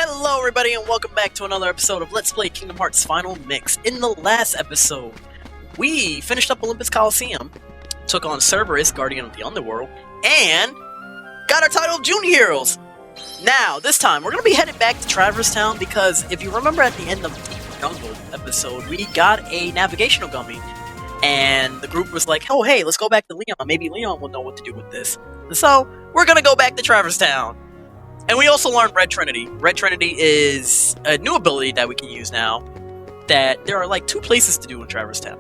Hello everybody and welcome back to another episode of Let's Play Kingdom Hearts Final Mix. In the last episode, we finished up Olympus Coliseum, took on Cerberus, Guardian of the Underworld, and got our title of Junior Heroes! Now, this time, we're going to be headed back to Traverse Town because if you remember at the end of the Jungle episode, we got a navigational gummy. And the group was like, oh hey, let's go back to Leon, maybe Leon will know what to do with this. So, we're going to go back to Traverse Town. And we also learned Red Trinity. Red Trinity is a new ability that we can use now, that there are like 2 places to do in Traverse Town.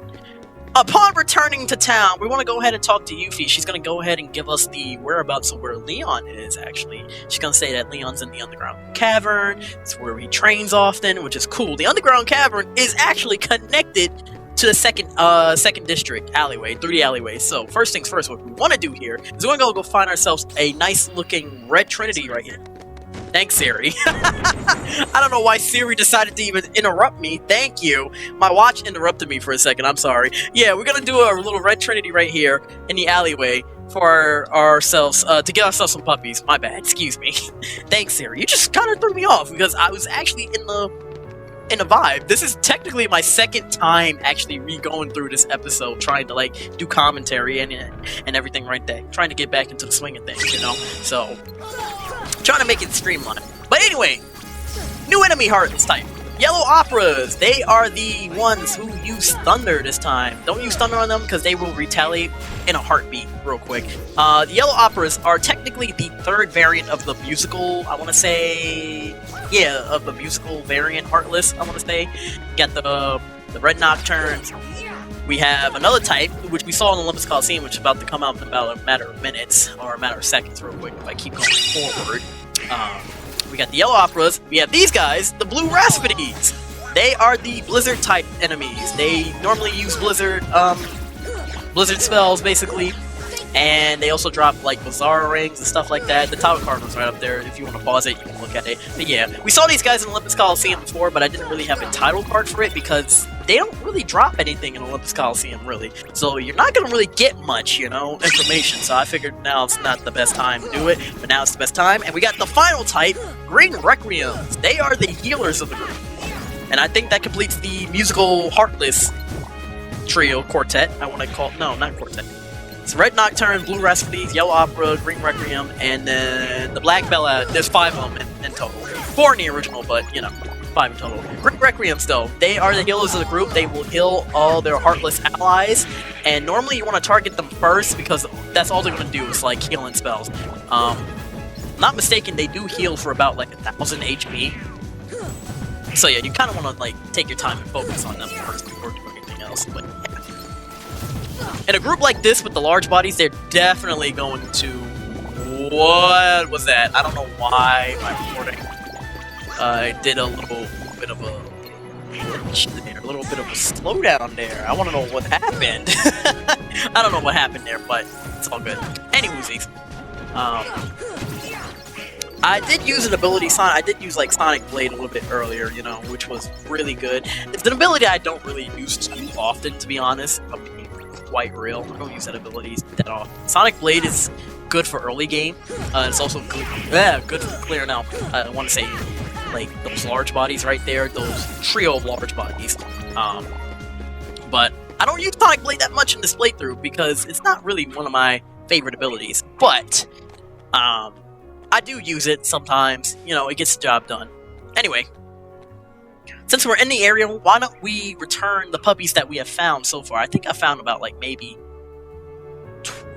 Upon returning to town, we want to go ahead and talk to Yuffie. She's going to go ahead and give us the whereabouts of where Leon is, actually. She's going to say that Leon's in the underground cavern. It's where he trains often, which is cool. The underground cavern is actually connected to the second district alleyway, through the alleyway. So, first things first, what we want to do here is we're going to go find ourselves a nice-looking Red Trinity right here. Thanks, Siri. I don't know why Siri decided to even interrupt me. Thank you. My watch interrupted me for a second. I'm sorry. Yeah, we're going to do a little Red Trinity right here in the alleyway for ourselves, to get ourselves some puppies. My bad. Excuse me. Thanks, Siri. You just kind of threw me off because I was actually in the vibe. This is technically my second time actually re-going through this episode, trying to like do commentary and everything right there. Trying to get back into the swing of things, you know? So, trying to make it streamlined. But anyway, new enemy heart this time. Yellow Operas. They are the ones who use Thunder this time. Don't use Thunder on them because they will retaliate in a heartbeat real quick. The Yellow Operas are technically the 3rd variant of the musical, I want to say... Yeah, of the musical variant Heartless, I want to say. Got the Red Nocturnes. We have another type, which we saw in Olympus Coliseum, which is about to come out in about a matter of minutes, or a matter of seconds real quick, if I keep going forward. We got the Yellow Operas. We have these guys, the Blue Raspides. They are the Blizzard type enemies. They normally use Blizzard spells, basically. And they also drop, like, Bizarre rings and stuff like that. The title card was right up there. If you want to pause it, you can look at it. But yeah, we saw these guys in Olympus Coliseum before, but I didn't really have a title card for it because they don't really drop anything in Olympus Coliseum, really. So you're not going to really get much, you know, information. So I figured now it's not the best time to do it, but now it's the best time. And we got the final type, Green Requiems. They are the healers of the group. And I think that completes the musical Heartless trio, quartet. I want to call it, no, not quartet. It's Red Nocturne, Blue Raspides, Yellow Opera, Green Requiem, and then the Black Bella. There's 5 of them in total. 4 in the original, but, you know, 5 in total. Green Requiems, though, they are the healers of the group. They will heal all their Heartless allies, and normally you want to target them first because that's all they're going to do is, like, healing spells. Not mistaken, they do heal for about, like, 1,000 HP. So, yeah, you kind of want to, like, take your time and focus on them first before doing anything else, but, yeah. In a group like this with the large bodies, they're definitely going to... What was that? I don't know why my recording did a little bit of a slowdown there. I want to know what happened. I don't know what happened there, but it's all good. Anyways, I did use an ability, I did use like Sonic Blade a little bit earlier, you know, which was really good. It's an ability I don't really use too often, to be honest. Quite real. I don't use that ability that often. Sonic Blade is good for early game. It's also good for clear now. I want to say, like, those large bodies right there, those trio of large bodies. But I don't use Sonic Blade that much in this playthrough because it's not really one of my favorite abilities. But, I do use it sometimes. You know, it gets the job done. Anyway. Since we're in the area, why don't we return the puppies that we have found so far? I think I found about, like, maybe...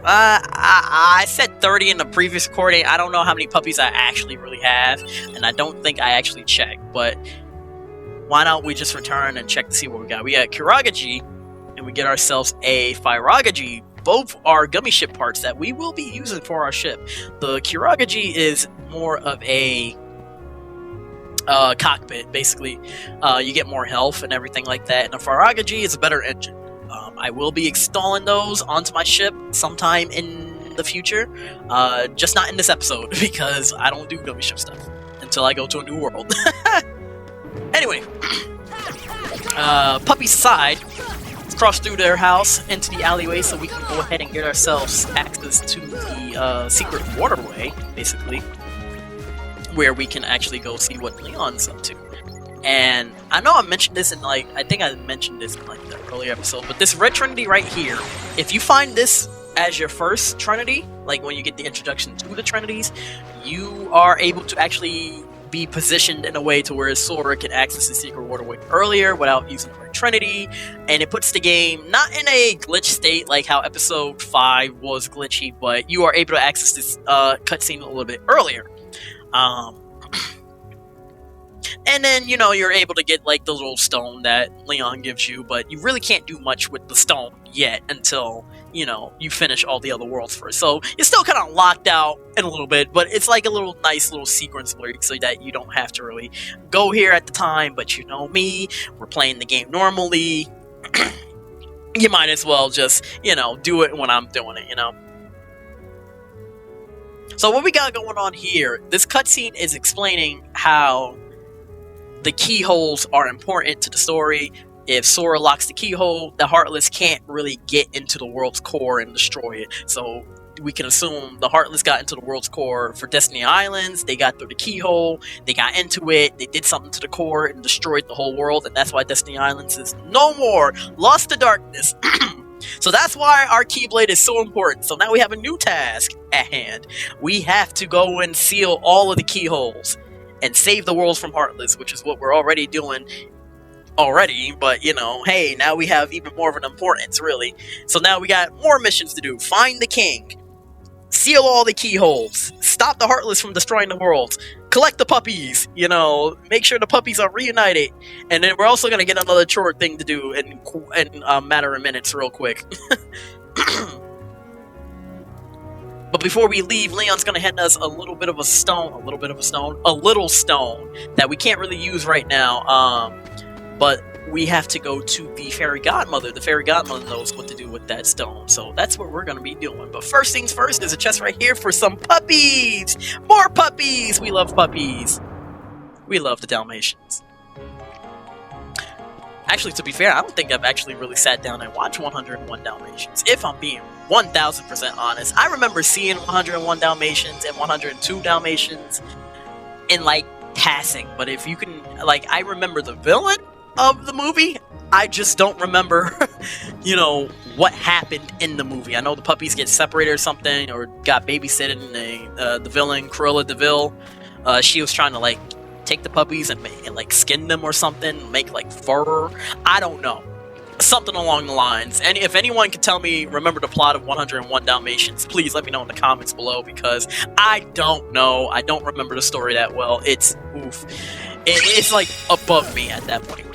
I said 30 in the previous recording. I don't know how many puppies I actually really have, and I don't think I actually checked, but why don't we just return and check to see what we got? We got Kiragaji, and we get ourselves a Firagaji. Both are gummy ship parts that we will be using for our ship. The Kiragaji is more of a... cockpit, basically. You get more health and everything like that, and the Firagaji is a better engine. I will be installing those onto my ship sometime in the future, just not in this episode, because I don't do gummy ship stuff until I go to a new world. Anyway, Puppy's side, let's cross through their house into the alleyway so we can go ahead and get ourselves access to the secret waterway, basically. where we can actually go see what Leon's up to. And I know I mentioned this in I think I mentioned this in the earlier episode, but this Red Trinity right here, if you find this as your first Trinity, like when you get the introduction to the Trinities, you are able to actually be positioned in a way to where Sora can access the secret waterway earlier without using the Red Trinity, and it puts the game not in a glitch state like how episode 5 was glitchy, but you are able to access this cutscene a little bit earlier. And then, you're able to get, the little stone that Leon gives you, but you really can't do much with the stone yet until, you finish all the other worlds first. So, you're still kind of locked out in a little bit, but it's like a little nice little sequence where so that you don't have to really go here at the time, but you know me, we're playing the game normally. You might as well just, do it when I'm doing it, So what we got going on here, this cutscene is explaining how the keyholes are important to the story. If Sora locks the keyhole, the Heartless can't really get into the world's core and destroy it. So we can assume the Heartless got into the world's core for Destiny Islands, they got through the keyhole, they got into it, they did something to the core and destroyed the whole world, and that's why Destiny Islands is no more, lost to darkness. So that's why our Keyblade is so important. So now we have a new task at hand. We have to go and seal all of the keyholes and save the world from Heartless, which is what we're already doing already, but hey, now we have even more of an importance, really. So now we got more missions to do. Find the king, seal all the keyholes, stop the Heartless from destroying the world, collect the puppies, make sure the puppies are reunited, and then we're also going to get another short thing to do in a matter of minutes real quick. But before we leave, Leon's going to hand us a little stone that we can't really use right now, but we have to go to the Fairy Godmother. The Fairy Godmother knows what to do with that stone, so that's what we're going to be doing. But first things first, there's a chest right here for some puppies! More puppies! We love puppies. We love the Dalmatians. Actually, to be fair, I don't think I've actually really sat down and watched 101 Dalmatians, if I'm being 1000% honest. I remember seeing 101 Dalmatians and 102 Dalmatians in, passing, but if you can, I remember the villain of the movie, I just don't remember, what happened in the movie. I know the puppies get separated or something, or got babysitted, and the villain, Cruella de Vil, she was trying to, take the puppies and skin them or something, make fur. I don't know, something along the lines. And if anyone can tell me, remember the plot of 101 Dalmatians, please let me know in the comments below, because I don't know. I don't remember the story that well. It's oof. It's above me at that point.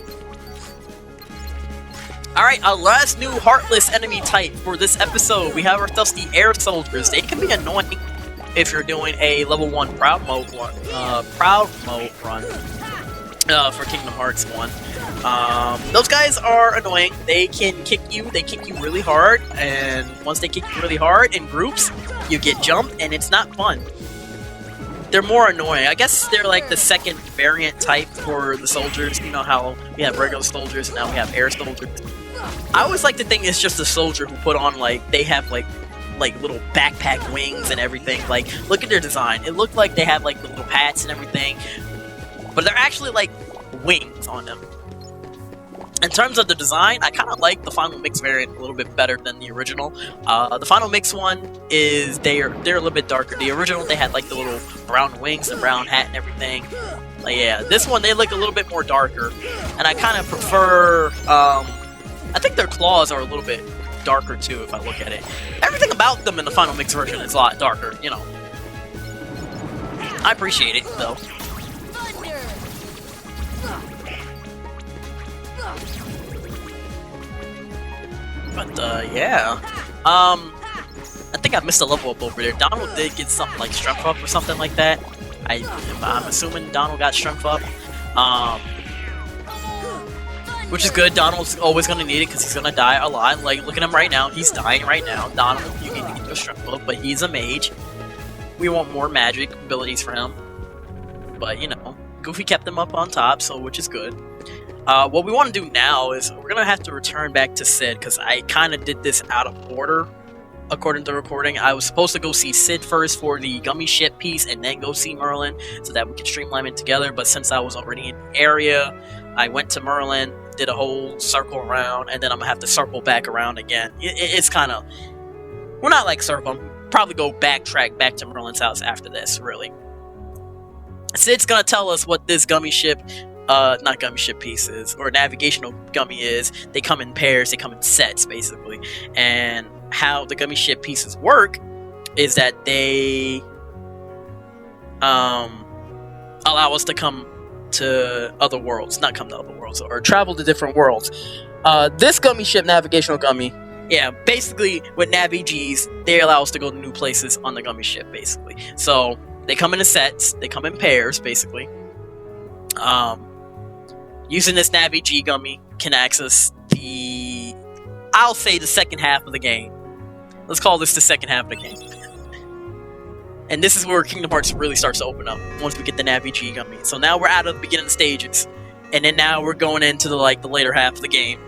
Alright, our last new Heartless enemy type for this episode. We have ourselves the Air Soldiers. They can be annoying if you're doing a level 1 Proud Mode run. For Kingdom Hearts 1. Those guys are annoying. They can kick you. They kick you really hard. And once they kick you really hard in groups, you get jumped, and it's not fun. They're more annoying. I guess they're the second variant type for the soldiers. You know how we have regular soldiers and now we have air soldiers. I always like to think it's just a soldier who put on they have little backpack wings and everything. Look at their design. It looked like they have the little hats and everything, but they're actually wings on them. In terms of the design, I kind of like the Final Mix variant a little bit better than the original. The Final Mix one is they're a little bit darker. The original, they had the little brown wings, the brown hat and everything. Yeah, this one they look a little bit more darker, and I kind of prefer. I think their claws are a little bit darker too if I look at it. Everything about them in the Final Mix version is a lot darker, I appreciate it though. But yeah. I think I missed a level up over there. Donald did get something like Strength Up or something like that. I'm assuming Donald got Strength Up. Which is good. Donald's always going to need it because he's going to die a lot. Look at him right now. He's dying right now. Donald, you need to get your Strength Up, but he's a mage. We want more magic abilities for him. But, Goofy kept him up on top, which is good. What we want to do now is we're going to have to return back to Sid because I kind of did this out of order. according to the recording, I was supposed to go see Sid first for the gummy ship piece and then go see Merlin so that we could streamline it together. But since I was already in the area, I went to Merlin, did a whole circle around, and then I'm going to have to circle back around again. It's kind of... Well, not like circle. I'm probably go backtrack back to Merlin's house after this, really. Sid's going to tell us what this gummy ship... not gummy ship pieces, or navigational gummy is. They come in pairs, they come in sets, basically. And how the gummy ship pieces work is that they allow us to come to other worlds. Not come to other worlds, or travel to different worlds. This gummy ship, navigational gummy, yeah, basically with Navi-Gs, they allow us to go to new places on the gummy ship, basically. So, they come in sets, they come in pairs, basically. Using this Navi-G gummy can access I'll say the second half of the game. Let's call this the second half of the game. And this is where Kingdom Hearts really starts to open up, once we get the Navi-G gummy. So now we're out of the beginning stages, and then now we're going into the later half of the game.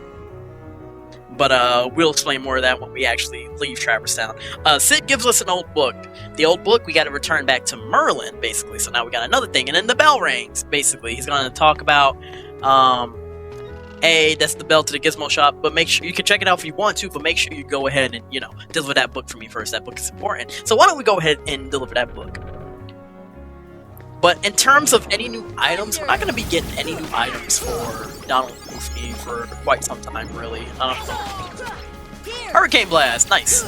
But we'll explain more of that when we actually leave Traverse Town. Sid gives us an old book. The old book, we got to return back to Merlin, basically. So now we got another thing. And then the bell rings, basically. He's going to talk about, that's the bell to the Gizmo shop. But make sure, you can check it out if you want to, but make sure you go ahead and, deliver that book for me first. That book is important. So why don't we go ahead and deliver that book? But in terms of any new items, we're not going to be getting any new items for Donald and Goofy for quite some time, really. Hurricane Blast! Nice!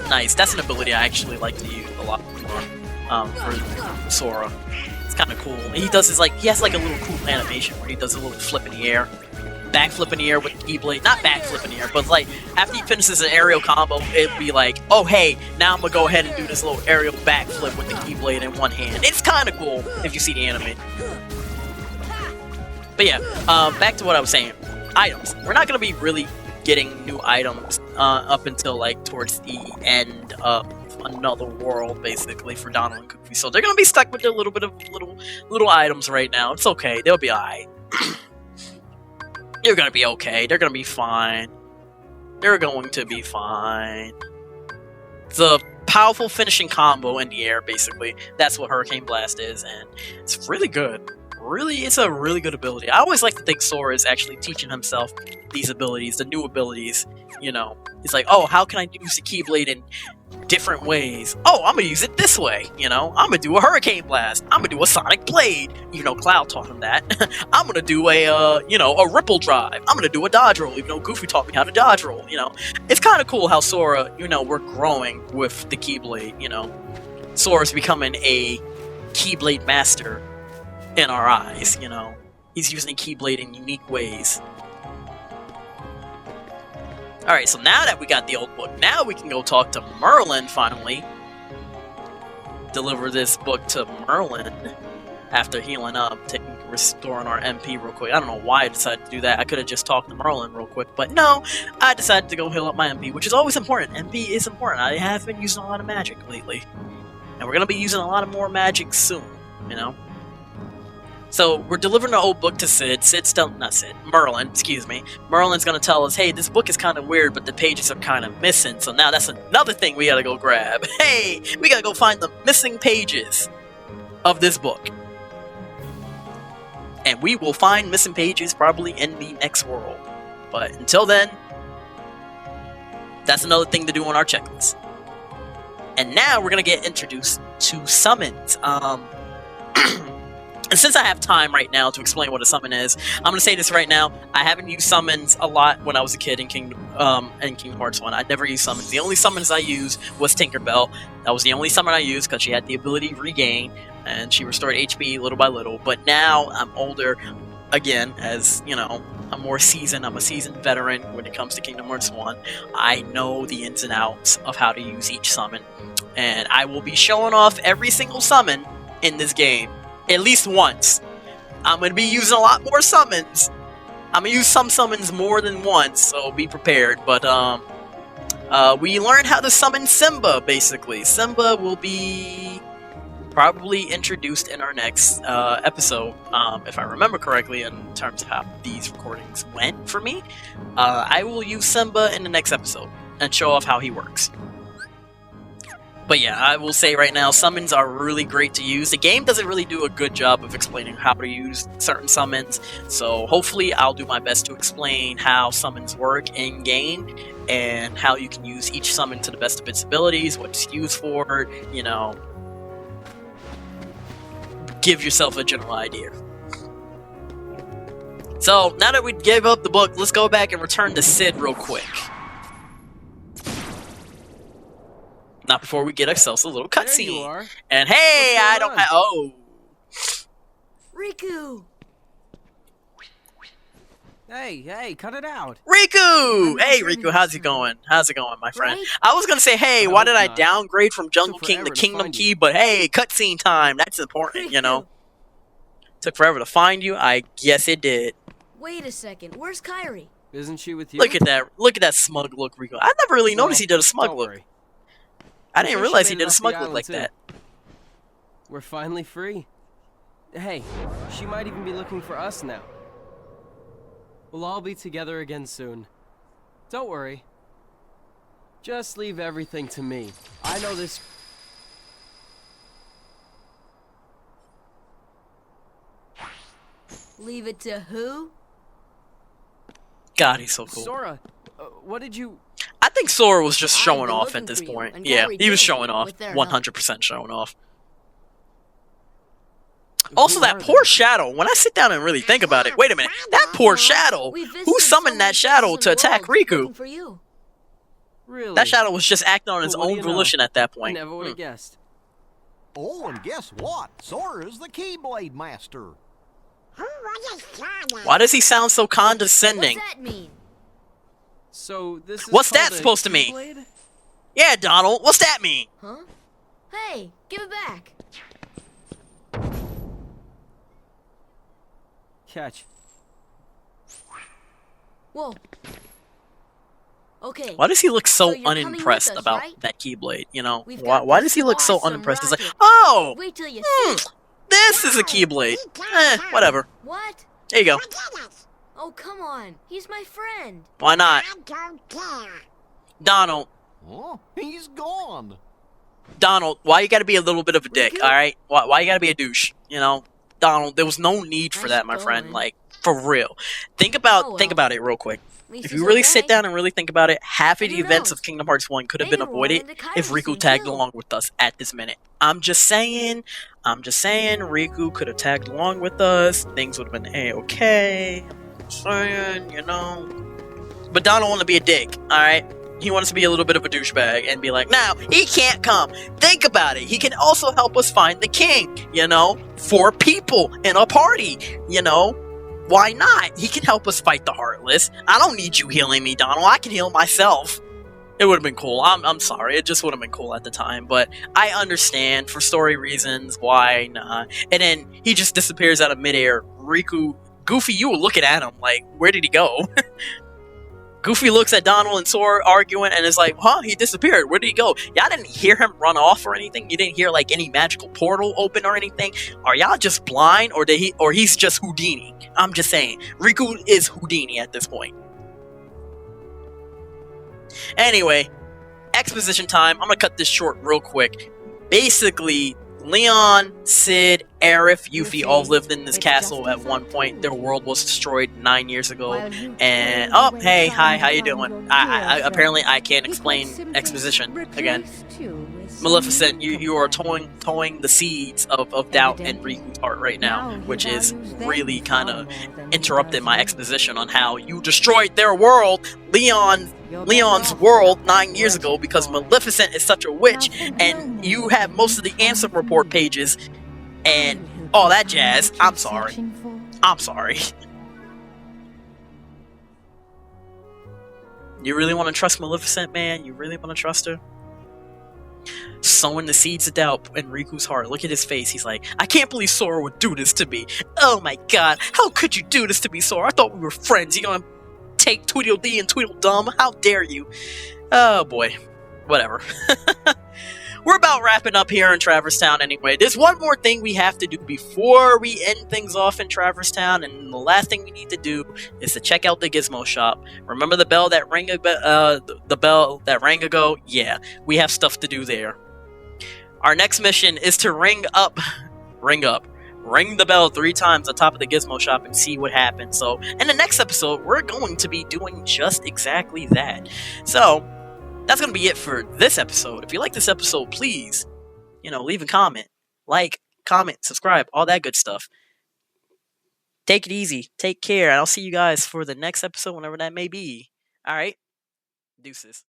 Nice, that's an ability I actually like to use a lot more for Sora. It's kind of cool. He does he has like a little cool animation where he does a little flip in the air. Backflip in the air with the Keyblade. Not backflip in the air, but like, after he finishes an aerial combo, it'd be like, oh hey, now I'm gonna go ahead and do this little aerial backflip with the Keyblade in one hand. It's kind of cool if you see the anime. But yeah, back to what I was saying. Items. We're not gonna be really getting new items up until like towards the end of another world, basically, for Donald and Goofy. So they're gonna be stuck with their little bit of little items right now. It's okay. They'll be alright. They're gonna be okay. They're gonna be fine. They're going to be fine. It's a powerful finishing combo in the air, basically. That's what Hurricane Blast is, and it's really good. Really, it's a really good ability. I always like to think Sora is actually teaching himself these abilities, the new abilities. He's like, oh, how can I use the Keyblade in different ways? Oh, I'm gonna use it this way. I'm gonna do a Hurricane Blast. I'm gonna do a Sonic Blade. Cloud taught him that. I'm gonna do a Ripple Drive. I'm gonna do a dodge roll, even though Goofy taught me how to dodge roll. It's kind of cool how Sora, we're growing with the Keyblade. Sora's becoming a Keyblade master in our eyes. He's using Keyblade in unique ways. Alright, so now that we got the old book, now we can go talk to Merlin, finally. Deliver this book to Merlin after healing up, restoring our MP real quick. I don't know why I decided to do that. I could have just talked to Merlin real quick, but no, I decided to go heal up my MP, which is always important. MP is important. I have been using a lot of magic lately. And we're going to be using a lot of more magic soon, So, we're delivering the old book to Sid. Merlin, excuse me. Merlin's gonna tell us, hey, this book is kind of weird, but the pages are kind of missing. So now that's another thing we gotta go grab. Hey, we gotta go find the missing pages of this book. And we will find missing pages probably in the next world. But until then, that's another thing to do on our checklist. And now we're gonna get introduced to summons. And since I have time right now to explain what a summon is, I'm going to say this right now. I haven't used summons a lot when I was a kid in Kingdom Hearts 1. I never used summons. The only summons I used was Tinkerbell. That was the only summon I used because she had the ability to regain, and she restored HP little by little. But now I'm older, again, as, I'm more seasoned. I'm a seasoned veteran when it comes to Kingdom Hearts 1. I know the ins and outs of how to use each summon. And I will be showing off every single summon in this game. At least once. I'm going to be using a lot more summons. I'm going to use some summons more than once, so be prepared. But, we learned how to summon Simba, basically. Simba will be probably introduced in our next episode, if I remember correctly, in terms of how these recordings went for me. I will use Simba in the next episode. and show off how he works. But yeah, I will say right now, summons are really great to use. The game doesn't really do a good job of explaining how to use certain summons, so hopefully I'll do my best to explain how summons work in-game, and how you can use each summon to the best of its abilities, what it's used for, you know, give yourself a general idea. So, now that we gave up the book, let's go back and return to Cid real quick. Not before we get ourselves a little cutscene. And hey, I don't have. Oh. Riku! Hey, cut it out. Riku! Hey, Riku, how's it going? How's it going, my friend? Right? I was gonna say, hey, why did I downgrade from Jungle Took King to forever to Kingdom find Key? you. But hey, cutscene time. That's important, you know. Took forever to find you. I guess it did. Wait a second, where's Kairi? Isn't she with you? Look at that. Look at that smug look, Riku. I never really noticed he did a smug Don't look. worry. I didn't Sure, she realize he made did it a off the smug look island, like too. that. We're finally free. Hey, she might even be looking for us now. We'll all be together again soon. Don't worry. Just leave everything to me. I know this. Leave it to who? God, he's so cool. Sora, what did you... I think Sora was just I've showing been off looking at this for you, point. and Yeah, Kairi he was too, showing off. with their help. 100% showing off. Also, that are poor they? Shadow. When I sit down and really think about it, wait a minute. That poor Shadow. We visited Who so summoned that many Shadow places to in the attack world Riku? looking for you. Really? That Shadow was just acting on his Well, what do own you know? volition at that I point. never would have guessed. Oh, and guess what? Sora's the Keyblade Master. Why does he sound so condescending? What's that mean? So this is What's called that a supposed to mean? Keyblade? Yeah, Donald, what's that mean? Huh? Hey, give it back. Catch. Whoa. Okay. Why does he look so So you're coming unimpressed with us, about right? that Keyblade? You know, We've why, got why this does he look so awesome unimpressed? He's like, rocket. oh, Wait till you hmm, see. this is a Keyblade. Whatever. What? There you go. Oh, come on. He's my friend. Why not? Donald, Oh, he's gone. Donald, why you gotta be a little bit of a dick, Riku? alright? Why you gotta be a douche? You know? Donald, there was no need for How's that, it my friend. going? Like, for real. Think about Oh, think well. about it real quick. At least If he's you really okay. sit down and really think about it, half of And the who events knows? of Kingdom Hearts 1 could have Maybe been we'll avoided run into if Kairi Riku soon, tagged too. along with us at this minute. I'm just saying, Riku could have tagged along with us, things would have been A-okay. I'm just saying, you know. But Donald want to be a dick, alright? He wants to be a little bit of a douchebag and be like, now, he can't come. Think about it. He can also help us find the king, you know? 4 people in a party, you know? Why not? He can help us fight the Heartless. I don't need you healing me, Donald. I can heal myself. It would have been cool. I'm sorry. It just would have been cool at the time. But I understand, for story reasons, why not. And then he just disappears out of midair. Goofy, you were looking at him like, where did he go? Goofy looks at Donald and Sora arguing and is like, huh, he disappeared. Where did he go? Y'all didn't hear him run off or anything? You didn't hear like any magical portal open or anything? Are y'all just blind or he's just Houdini? I'm just saying. Riku is Houdini at this point. Anyway, exposition time. I'm gonna cut this short real quick. Basically, Leon, Cid, Aerith, Yuffie all lived in this castle at one point. Their world was destroyed 9 years ago. And oh, hey, hi, how you doing? I apparently I can't explain exposition again. Maleficent, you are towing the seeds of doubt in Riku's heart right now, which is really kind of interrupting my exposition on how you destroyed their world, Leon's world 9 years ago, because Maleficent is such a witch, and you have most of the answer report pages and all that jazz. I'm sorry. You really want to trust Maleficent, man? You really want to trust her? Sowing the seeds of doubt in Riku's heart. Look at his face. He's like, I can't believe Sora would do this to me. Oh my god, how could you do this to me, Sora? I thought we were friends. You gonna take Tweedledee and Tweedledum? How dare you? Oh boy. Whatever. we're about wrapping up here in Traverse Town anyway. There's one more thing we have to do before we end things off in Traverse Town, and the last thing we need to do is to check out the Gizmo shop. Remember the bell that rang the bell that rang ago? Yeah, we have stuff to do there. Our next mission is to ring the bell 3 times on top of the Gizmo shop and see what happens. So, in the next episode, we're going to be doing just exactly that. So, that's going to be it for this episode. If you like this episode, please, leave a comment. Like, comment, subscribe, all that good stuff. Take it easy. Take care. And I'll see you guys for the next episode, whenever that may be. Alright? Deuces.